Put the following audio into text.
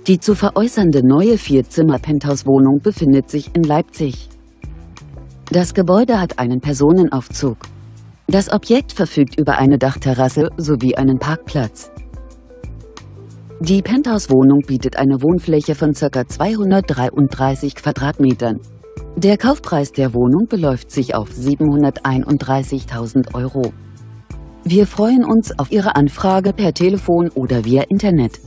Die zu veräußernde neue 4-Zimmer-Penthouse-Wohnung befindet sich in Leipzig. Das Gebäude hat einen Personenaufzug. Das Objekt verfügt über eine Dachterrasse sowie einen Parkplatz. Die Penthouse-Wohnung bietet eine Wohnfläche von ca. 233 Quadratmetern. Der Kaufpreis der Wohnung beläuft sich auf 731.000 Euro. Wir freuen uns auf Ihre Anfrage per Telefon oder via Internet.